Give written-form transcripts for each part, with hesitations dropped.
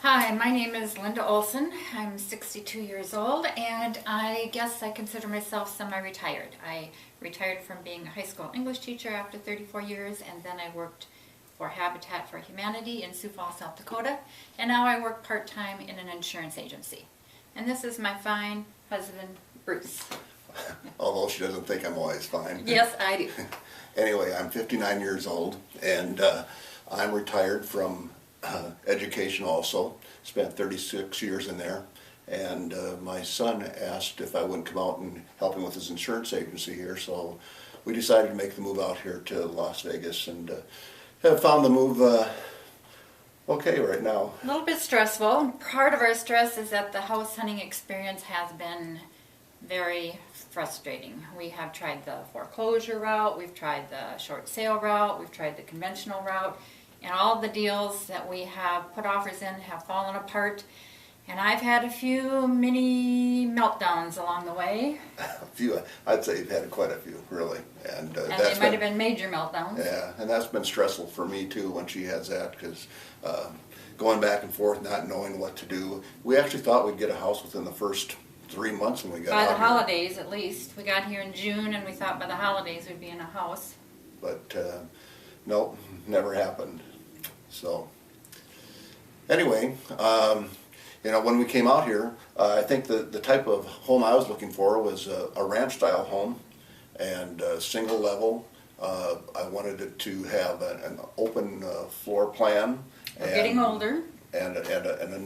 Hi, my name is Linda Olson. I'm 62 years old, and I guess I consider myself semi-retired. I retired from being a high school English teacher after 34 years, and then I worked for Habitat for Humanity in Sioux Falls, South Dakota, and now I work part-time in an insurance agency. And this is my fine husband, Bruce. Although she doesn't think I'm always fine. Yes, I do. Anyway, I'm 59 years old, and I'm retired from education also. Spent 36 years in there. And my son asked if I wouldn't come out and help him with his insurance agency here, so we decided to make the move out here to Las Vegas, and have found the move okay right now. A little bit stressful. Part of our stress is that the house hunting experience has been very frustrating. We have tried the foreclosure route, we've tried the short sale route, we've tried the conventional route, and all the deals that we have put offers in have fallen apart. And I've had a few mini meltdowns along the way. A few, I'd say you've had quite a few, really. And they might have been major meltdowns. Yeah, and that's been stressful for me too when she has that, because going back and forth, not knowing what to do. We actually thought we'd get a house within the first 3 months when we got out By the here. holidays, at least. We got here in June, and we thought by the holidays we'd be in a house. But nope, never happened. So anyway, you know, when we came out here, I think the type of home I was looking for was a ranch-style home, and single level. I wanted it to have an open floor plan. We're getting older. And a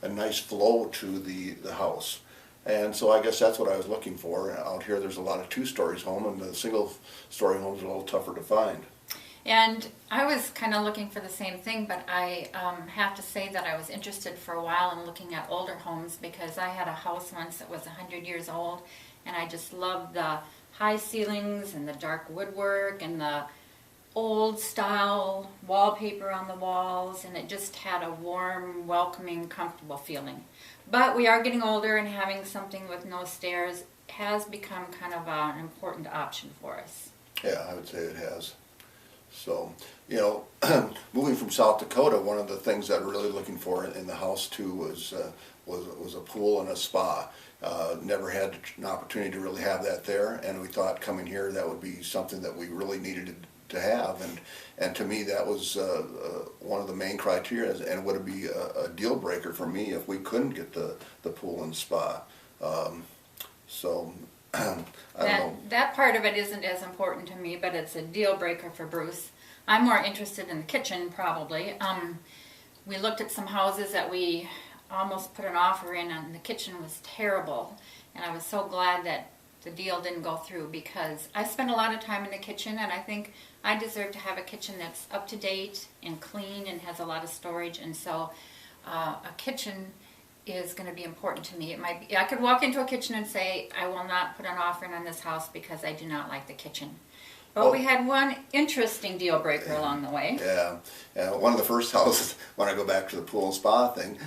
nice flow to the house. And so I guess that's what I was looking for. Out here there's a lot of two-stories home, and the single-story homes are a little tougher to find. And I was kind of looking for the same thing, but I have to say that I was interested for a while in looking at older homes, because I had a house once that was 100 years old, and I just loved the high ceilings and the dark woodwork and the old style wallpaper on the walls, and it just had a warm, welcoming, comfortable feeling. But we are getting older, and having something with no stairs has become kind of an important option for us. Yeah, I would say it has. So, you know, moving from South Dakota, one of the things that we're really looking for in the house too was a pool and a spa. Never had an opportunity to really have that there, and we thought coming here that would be something that we really needed to have, and to me that was one of the main criteria, and would be a deal breaker for me if we couldn't get the pool and spa. So I don't know. That part of it isn't as important to me, but it's a deal breaker for Bruce. I'm more interested in the kitchen, probably. We looked at some houses that we almost put an offer in, and the kitchen was terrible, and I was so glad that the deal didn't go through, because I spend a lot of time in the kitchen, and I think I deserve to have a kitchen that's up to date and clean and has a lot of storage. And so a kitchen is going to be important to me. It might be, I could walk into a kitchen and say, I will not put an offer in on this house because I do not like the kitchen. But we had one interesting deal breaker along the way. Yeah, one of the first houses, when I go back to the pool and spa thing,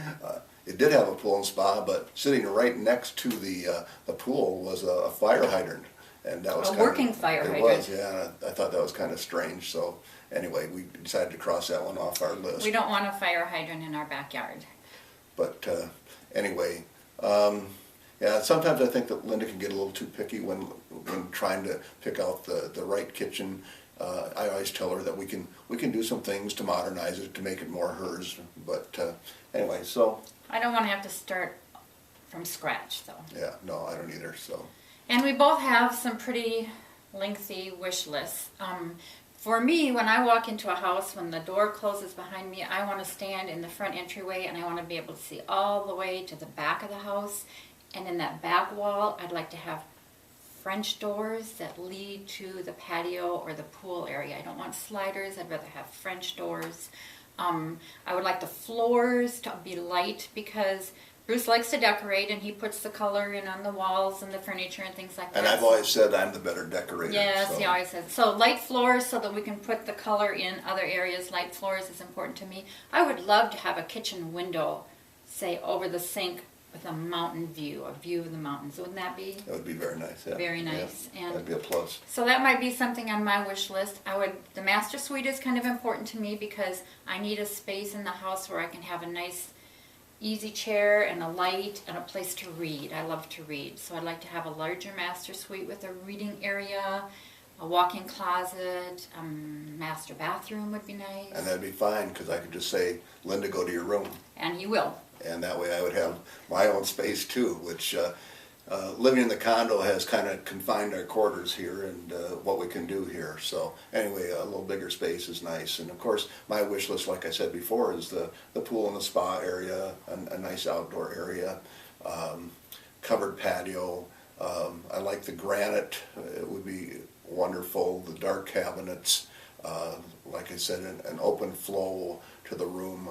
it did have a pool and spa, but sitting right next to the pool was a fire hydrant. And that was a working fire hydrant. It was, yeah. I thought that was kind of strange. So anyway, we decided to cross that one off our list. We don't want a fire hydrant in our backyard. But anyway, yeah, sometimes I think that Linda can get a little too picky when trying to pick out the right kitchen. I always tell her that we can do some things to modernize it, to make it more hers. But anyway, so I don't want to have to start from scratch, though. Yeah, no, I don't either. So. And we both have some pretty lengthy wish lists. For me, when I walk into a house, when the door closes behind me, I want to stand in the front entryway, and I want to be able to see all the way to the back of the house. And in that back wall, I'd like to have French doors that lead to the patio or the pool area. I don't want sliders. I'd rather have French doors. I would like the floors to be light, because Bruce likes to decorate, and he puts the color in on the walls and the furniture and things like that. And I've always said I'm the better decorator. Yes, so. he always says. So light floors so that we can put the color in other areas. Light floors is important to me. I would love to have a kitchen window, say, over the sink with a mountain view, a view of the mountains. Wouldn't that be? That would be very nice, yeah. Very nice. Yeah, And that'd be a plus. so that might be something on my wish list. The master suite is kind of important to me because I need a space in the house where I can have a nice easy chair and a light and a place to read. I love to read. So I'd like to have a larger master suite with a reading area, a walk-in closet, master bathroom would be nice. And that'd be fine, because I could just say, Linda, go to your room. And you will. And that way I would have my own space too, which living in the condo has kind of confined our quarters here and what we can do here. So anyway, a little bigger space is nice. And of course, my wish list, like I said before, is the pool and the spa area, a nice outdoor area, covered patio. I like the granite. It would be wonderful. The dark cabinets, like I said, an open flow to the room.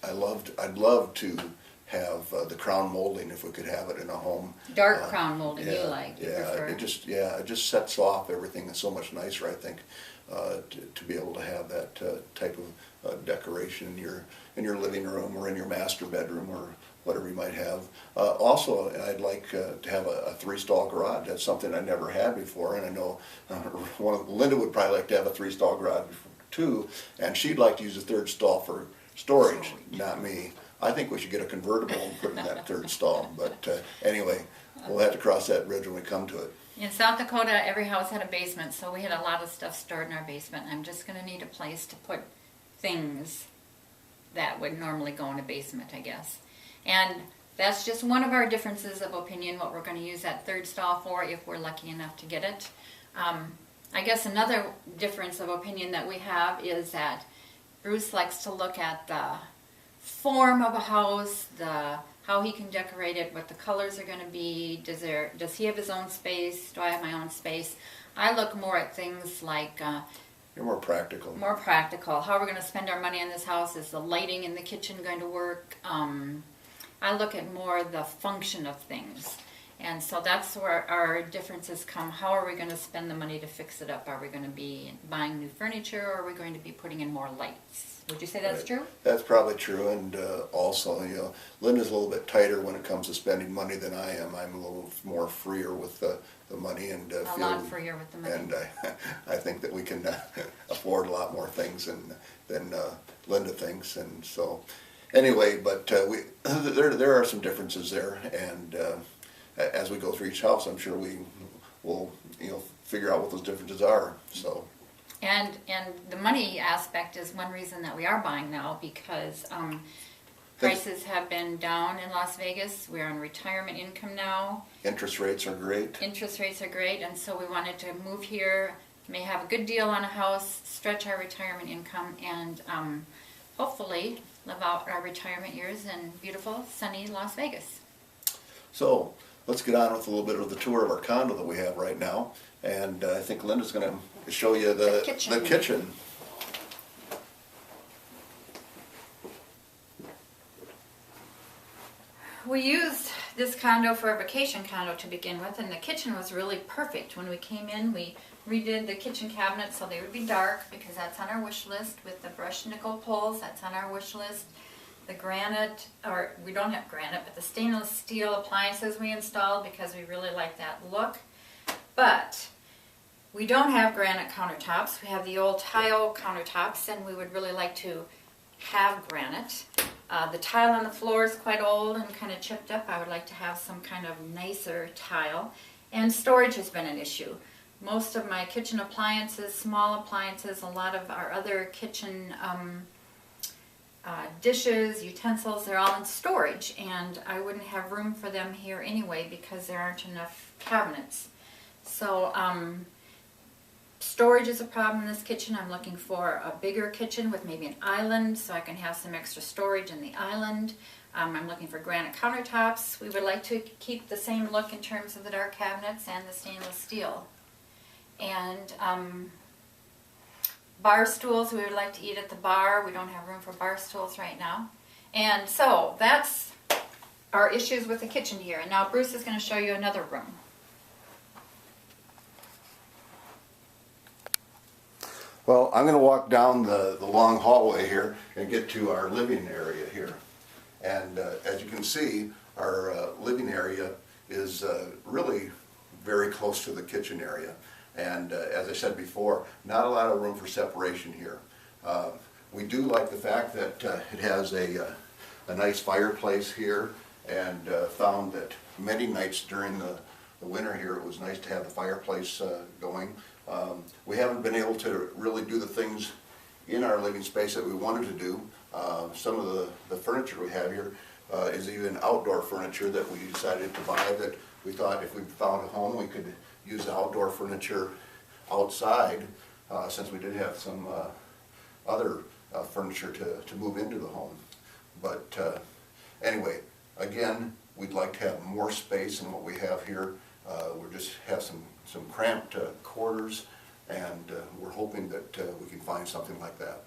I'd love to have the crown molding if we could have it in a home. Dark crown molding, yeah, you like? You yeah, prefer. it just sets off everything. It's so much nicer, I think, to be able to have that type of decoration in your living room or in your master bedroom or whatever you might have. Also, I'd like to have a three-stall garage. That's something I never had before, and I know Linda would probably like to have a three-stall garage too, and she'd like to use a third stall for storage, not me. I think we should get a convertible and put in that third stall, but anyway, we'll have to cross that bridge when we come to it. In South Dakota, every house had a basement, so we had a lot of stuff stored in our basement. I'm just going to need a place to put things that would normally go in a basement, I guess. And that's just one of our differences of opinion, what we're going to use that third stall for if we're lucky enough to get it. I guess another difference of opinion that we have is that Bruce likes to look at the form of a house, how he can decorate it, what the colors are going to be. Does he have his own space? Do I have my own space? I look more at things like You're more practical. more practical. How we're going to spend our money in this house? Is the lighting in the kitchen going to work? I look at more the function of things. And so that's where our differences come. How are we going to spend the money to fix it up? Are we going to be buying new furniture, or are we going to be putting in more lights? Would you say that's Right. true? That's probably true, and also, Linda's a little bit tighter when it comes to spending money than I am. I'm a little more freer with the money, and A lot freer with the money. And I think that we can afford a lot more things than Linda thinks, and so anyway. But there are some differences there, and as we go through each house, I'm sure we will figure out what those differences are. So. And the money aspect is one reason that we are buying now, because prices have been down in Las Vegas. We're on retirement income now. Interest rates are great. Interest rates are great, and so we wanted to move here, may have a good deal on a house, stretch our retirement income, and hopefully live out our retirement years in beautiful, sunny Las Vegas. So let's get on with a little bit of the tour of our condo that we have right now. And I think Linda's going to show you the kitchen. We used this condo for a vacation condo to begin with, and the kitchen was really perfect. When we came in, we redid the kitchen cabinets so they would be dark, because that's on our wish list, with the brushed nickel poles. That's on our wish list. The granite, or we don't have granite, but the stainless steel appliances we installed because we really like that look. But we don't have granite countertops. We have the old tile countertops, and we would really like to have granite. The tile on the floor is quite old and kind of chipped up. I would like to have some kind of nicer tile. And storage has been an issue. Most of my kitchen appliances, small appliances, a lot of our other kitchen dishes, utensils, they're all in storage, and I wouldn't have room for them here anyway because there aren't enough cabinets. So storage is a problem in this kitchen. I'm looking for a bigger kitchen with maybe an island so I can have some extra storage in the island. I'm looking for granite countertops. We would like to keep the same look in terms of the dark cabinets and the stainless steel. And bar stools, we would like to eat at the bar. We don't have room for bar stools right now. And so that's our issues with the kitchen here. And now Bruce is going to show you another room. Well, I'm going to walk down the long hallway here and get to our living area here. And as you can see, living area is really very close to the kitchen area. And as I said before, not a lot of room for separation here. We do like the fact that it has a nice fireplace here, and found that many nights during the winter here it was nice to have the fireplace going. We haven't been able to really do the things in our living space that we wanted to do. Some of the furniture we have here is even outdoor furniture that we decided to buy, that we thought if we found a home we could use the outdoor furniture outside, since we did have some other furniture to move into the home. But anyway, again, we'd like to have more space than what we have here. We just have some cramped quarters, and we're hoping that we can find something like that.